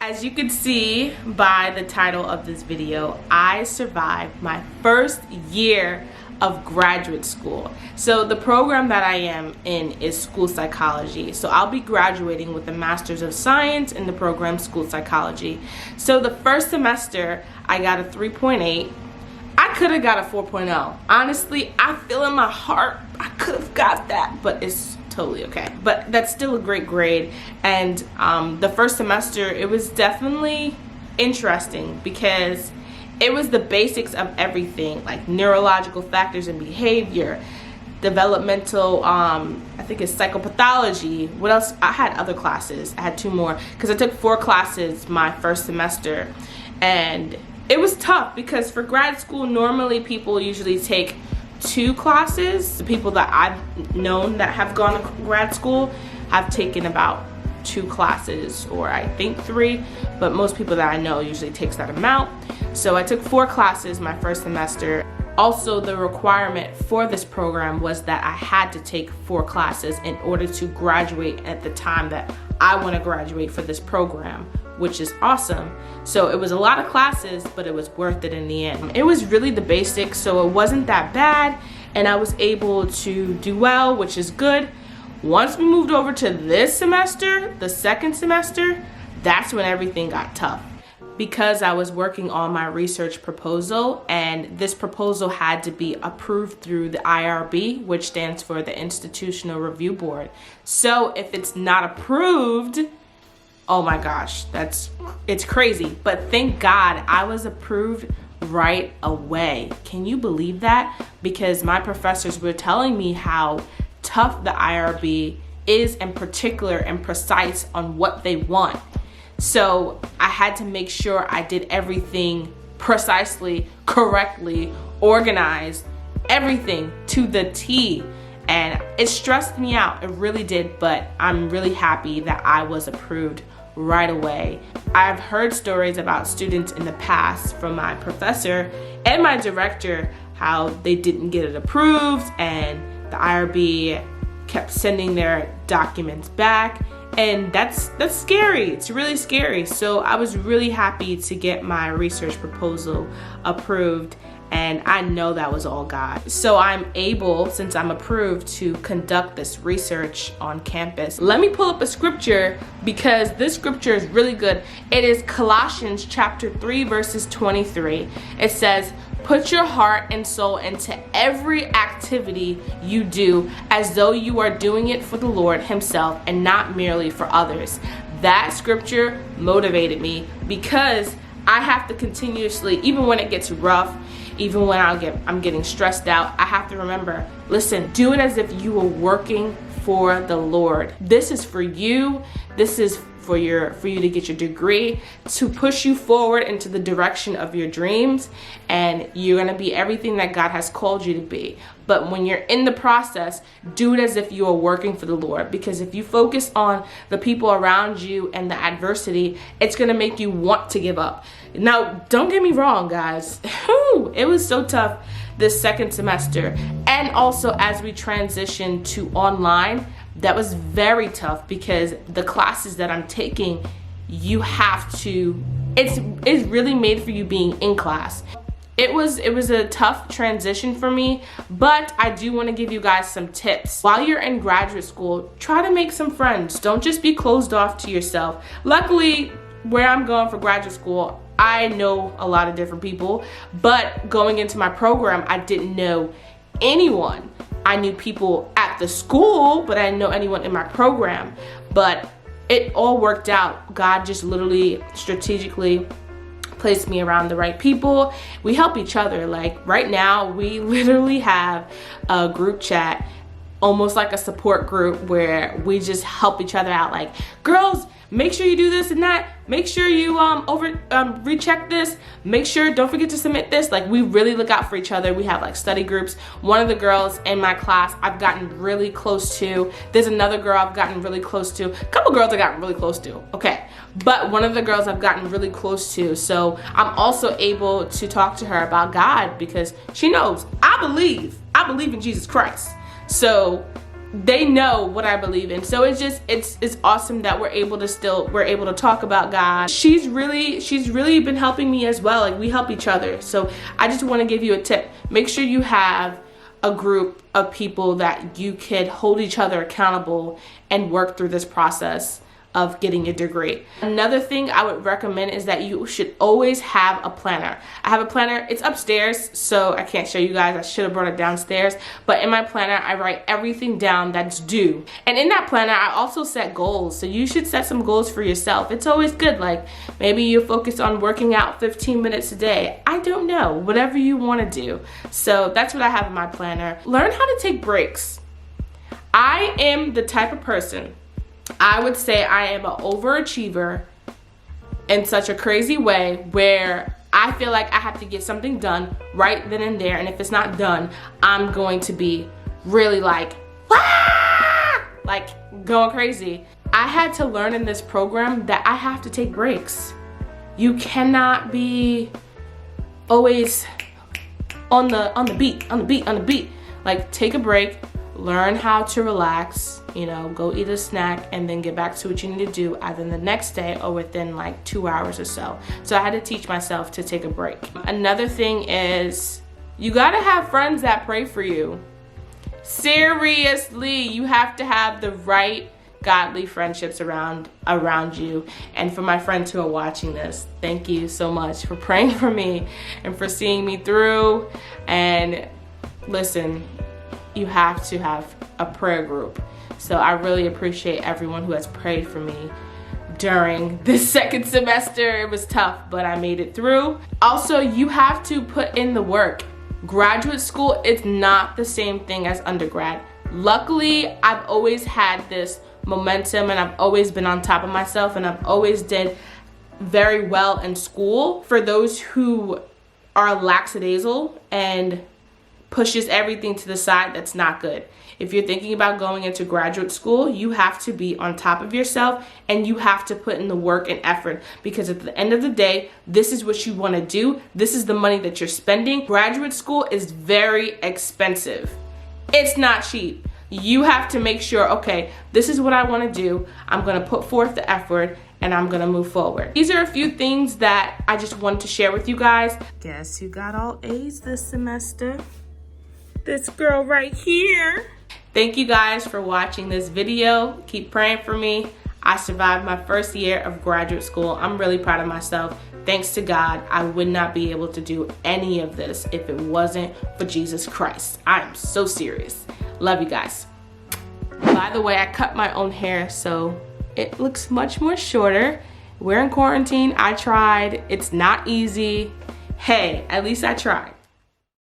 As you can see by the title of this video, I survived my first year of graduate school. So the program that I am in is school psychology. So I'll be graduating with a Master's of Science in the program school psychology. So the first semester, I got a 3.8. I could have got a 4.0. Honestly, I feel in my heart I could have got that, but it's totally okay. But that's still a great grade. And the first semester, it was definitely interesting because it was the basics of everything, like neurological factors and behavior, developmental, I think it's psychopathology. What else? I had other classes. I had 2 more because I took 4 classes my first semester. And it was tough because for grad school, normally people usually take 2 classes. The people that I've known that have gone to grad school have taken about 2 classes, or I think 3, but most people that I know usually takes that amount. So I took 4 classes my first semester. Also, the requirement for this program was that I had to take 4 classes in order to graduate at the time that I want to graduate for this program, which is awesome. So it was a lot of classes, but it was worth it in the end. It was really the basics, so it wasn't that bad, and I was able to do well, which is good. Once we moved over to this semester, the second semester, that's when everything got tough because I was working on my research proposal, and this proposal had to be approved through the IRB, which stands for the Institutional Review Board. So if it's not approved, oh my gosh, it's crazy. But thank God I was approved right away. Can you believe that? Because my professors were telling me how tough the IRB is, in particular and precise on what they want. So I had to make sure I did everything precisely, correctly, organized, everything to the T. And it stressed me out, it really did, but I'm really happy that I was approved right away. I've heard stories about students in the past from my professor and my director, how they didn't get it approved and the IRB kept sending their documents back, and that's scary. It's really scary. So I was really happy to get my research proposal approved, and I know that was all God. So I'm able, since I'm approved, to conduct this research on campus. Let me pull up a scripture because this scripture is really good. It is Colossians chapter 3 verses 23. It says, "Put your heart and soul into every activity you do as though you are doing it for the Lord himself and not merely for others." That scripture motivated me because I have to continuously, even when it gets rough, even when I'm getting stressed out, I have to remember, listen, do it as if you were working for the Lord. This is for you. This is for you to get your degree, to push you forward into the direction of your dreams, and you're gonna be everything that God has called you to be. But when you're in the process, do it as if you are working for the Lord, because if you focus on the people around you and the adversity, it's gonna make you want to give up. Now, don't get me wrong, guys. It was so tough this second semester, and also as we transitioned to online, that was very tough because the classes that I'm taking, you have to, it's really made for you being in class. It was a tough transition for me, but I do want to give you guys some tips. While you're in graduate school, try to make some friends. Don't just be closed off to yourself. Luckily, where I'm going for graduate school, I know a lot of different people, but going into my program, I didn't know anyone. I knew people at the school, but I didn't know anyone in my program. But it all worked out. God just literally strategically placed me around the right people. We help each other. Like right now, we literally have a group chat, almost like a support group, where we just help each other out. Like, girls, make sure you do this and that. Make sure you recheck this. Make sure, don't forget to submit this. Like, we really look out for each other. We have like study groups. One of the girls in my class I've gotten really close to. There's another girl I've gotten really close to. A couple girls I've gotten really close to. Okay. But one of the girls I've gotten really close to. So I'm also able to talk to her about God because she knows I believe in Jesus Christ. So they know what I believe in. So it's awesome that we're able to talk about God. She's really been helping me as well. Like, we help each other. So I just want to give you a tip. Make sure you have a group of people that you could hold each other accountable and work through this process of getting a degree. Another thing I would recommend is that you should always have a planner. I have a planner. It's upstairs, so I can't show you guys. I should have brought it downstairs. But in my planner, I write everything down that's due. And in that planner, I also set goals. So you should set some goals for yourself. It's always good. Like, maybe you focus on working out 15 minutes a day. I don't know. Whatever you want to do. So that's what I have in my planner. Learn how to take breaks. I am the type of person, I would say I am an overachiever in such a crazy way where I feel like I have to get something done right then and there. And if it's not done, I'm going to be really like, ah! Like going crazy. I had to learn in this program that I have to take breaks. You cannot be always on the beat. Like, take a break, learn how to relax. You know, go eat a snack and then get back to what you need to do either the next day or within like 2 hours or so. So I had to teach myself to take a break. Another thing is, you gotta have friends that pray for you. Seriously, you have to have the right godly friendships around you. And for my friends who are watching this, thank you so much for praying for me and for seeing me through. And listen, you have to have a prayer group. So I really appreciate everyone who has prayed for me during this second semester. It was tough, but I made it through. Also, you have to put in the work. Graduate school, it's not the same thing as undergrad. Luckily, I've always had this momentum and I've always been on top of myself and I've always did very well in school. For those who are lackadaisical and pushes everything to the side, that's not good. If you're thinking about going into graduate school, you have to be on top of yourself and you have to put in the work and effort, because at the end of the day, this is what you want to do. This is the money that you're spending. Graduate school is very expensive. It's not cheap. You have to make sure, okay, this is what I want to do. I'm going to put forth the effort and I'm going to move forward. These are a few things that I just wanted to share with you guys. Guess who got all A's this semester? This girl right here. Thank you guys for watching this video. Keep praying for me. I survived my first year of graduate school. I'm really proud of myself. Thanks to God, I would not be able to do any of this if it wasn't for Jesus Christ. I am so serious. Love you guys. By the way, I cut my own hair, so it looks much more shorter. We're in quarantine. I tried. It's not easy. Hey, at least I tried.